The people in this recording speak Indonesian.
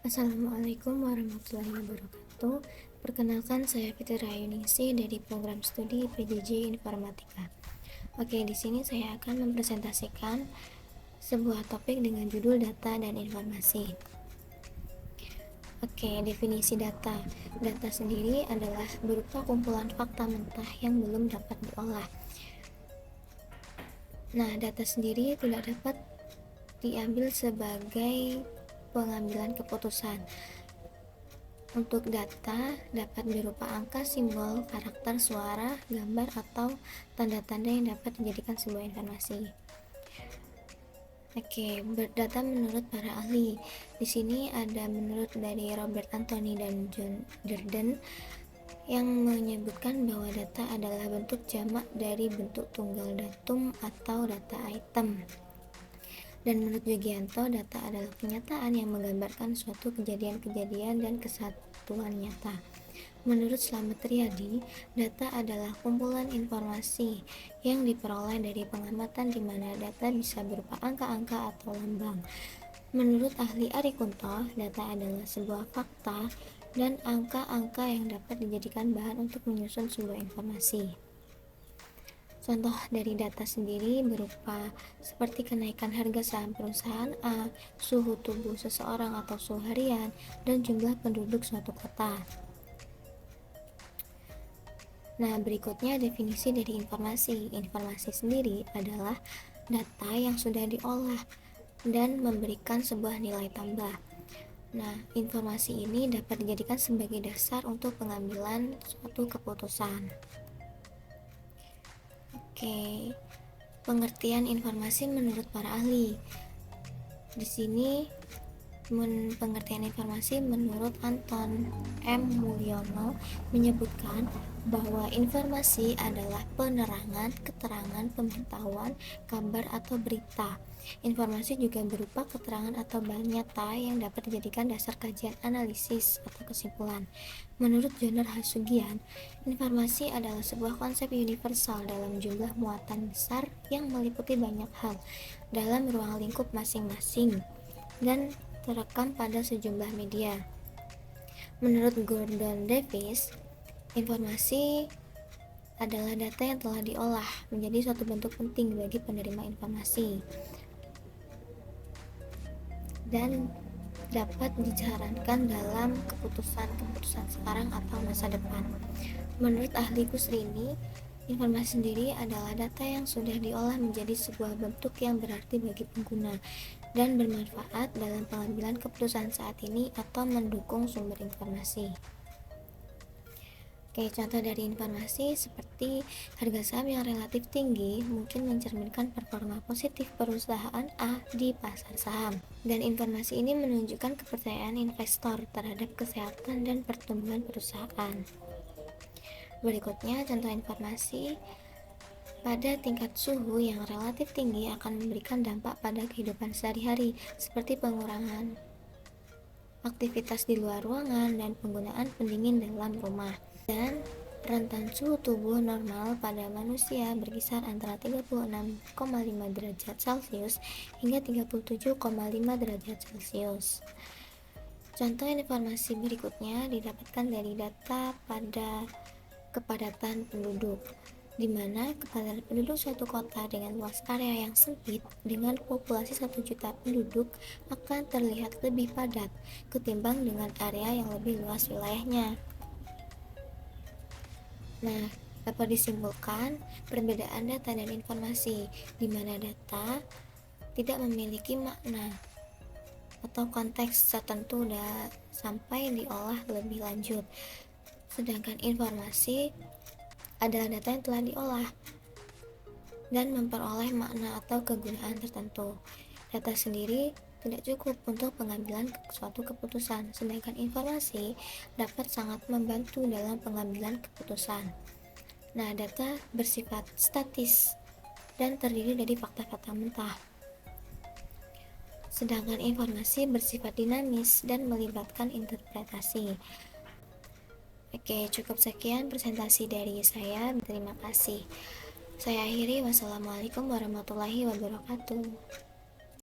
Assalamualaikum warahmatullahi wabarakatuh. Perkenalkan, saya Fitri Rayuningsi dari program studi PJJ Informatika. Oke, di sini saya akan mempresentasikan sebuah topik dengan judul data dan informasi. Oke, definisi data. Data sendiri adalah berupa kumpulan fakta mentah yang belum dapat diolah. Nah, data sendiri tidak dapat diambil sebagai pengambilan keputusan. Untuk data dapat berupa angka, simbol, karakter, suara, gambar, atau tanda-tanda yang dapat dijadikan sebuah informasi. Oke, berdata menurut para ahli. Di sini ada menurut dari Robert Anthony dan John Durden yang menyebutkan bahwa data adalah bentuk jamak dari bentuk tunggal datum atau data item. Dan menurut Yugianto, data adalah kenyataan yang menggambarkan suatu kejadian-kejadian dan kesatuan nyata. Menurut Slamet Riyadi, data adalah kumpulan informasi yang diperoleh dari pengamatan di mana data bisa berupa angka-angka atau lambang. Menurut ahli Ari Kunto, data adalah sebuah fakta dan angka-angka yang dapat dijadikan bahan untuk menyusun sebuah informasi. Contoh dari data sendiri berupa seperti kenaikan harga saham perusahaan A, suhu tubuh seseorang atau suhu harian, dan jumlah penduduk suatu kota. Nah, berikutnya definisi dari informasi. Informasi sendiri adalah data yang sudah diolah dan memberikan sebuah nilai tambah. Nah, informasi ini dapat dijadikan sebagai dasar untuk pengambilan suatu keputusan. Oke, pengertian informasi menurut para ahli. Di sini pengertian informasi menurut Anton M. Mulyono menyebutkan bahwa informasi adalah penerangan, keterangan, pemberitahuan, kabar atau berita. Informasi juga berupa keterangan atau bahan nyata yang dapat dijadikan dasar kajian analisis atau kesimpulan. Menurut Joner Hasugian, informasi adalah sebuah konsep universal dalam jumlah muatan besar yang meliputi banyak hal dalam ruang lingkup masing-masing dan terekam pada sejumlah media. Menurut Gordon Davis, informasi adalah data yang telah diolah menjadi suatu bentuk penting bagi penerima informasi dan dapat disarankan dalam keputusan sekarang atau masa depan. Menurut ahli Kusrini, informasi sendiri adalah data yang sudah diolah menjadi sebuah bentuk yang berarti bagi pengguna dan bermanfaat dalam pengambilan keputusan saat ini atau mendukung sumber informasi. Oke, contoh dari informasi seperti harga saham yang relatif tinggi mungkin mencerminkan performa positif perusahaan A di pasar saham. Dan informasi ini menunjukkan kepercayaan investor terhadap kesehatan dan pertumbuhan perusahaan. Berikutnya, contoh informasi pada tingkat suhu yang relatif tinggi akan memberikan dampak pada kehidupan sehari-hari seperti pengurangan aktivitas di luar ruangan dan penggunaan pendingin dalam rumah. Dan rentan suhu tubuh normal pada manusia berkisar antara 36,5 derajat Celcius hingga 37,5 derajat Celcius. Contoh informasi berikutnya didapatkan dari data pada kepadatan penduduk, di mana kepadatan penduduk suatu kota dengan luas area yang sempit dengan populasi 1 juta penduduk akan terlihat lebih padat ketimbang dengan area yang lebih luas wilayahnya. Nah, dapat disimpulkan perbedaan data dan informasi, di mana data tidak memiliki makna atau konteks tertentu sampai diolah lebih lanjut, sedangkan informasi adalah data yang telah diolah dan memperoleh makna atau kegunaan tertentu. Data sendiri tidak cukup untuk pengambilan suatu keputusan, sedangkan informasi dapat sangat membantu dalam pengambilan keputusan. Nah, data bersifat statis dan terdiri dari fakta-fakta mentah, sedangkan informasi bersifat dinamis dan melibatkan interpretasi. Oke, cukup sekian presentasi dari saya. Terima kasih. Saya akhiri. Wassalamualaikum warahmatullahi wabarakatuh.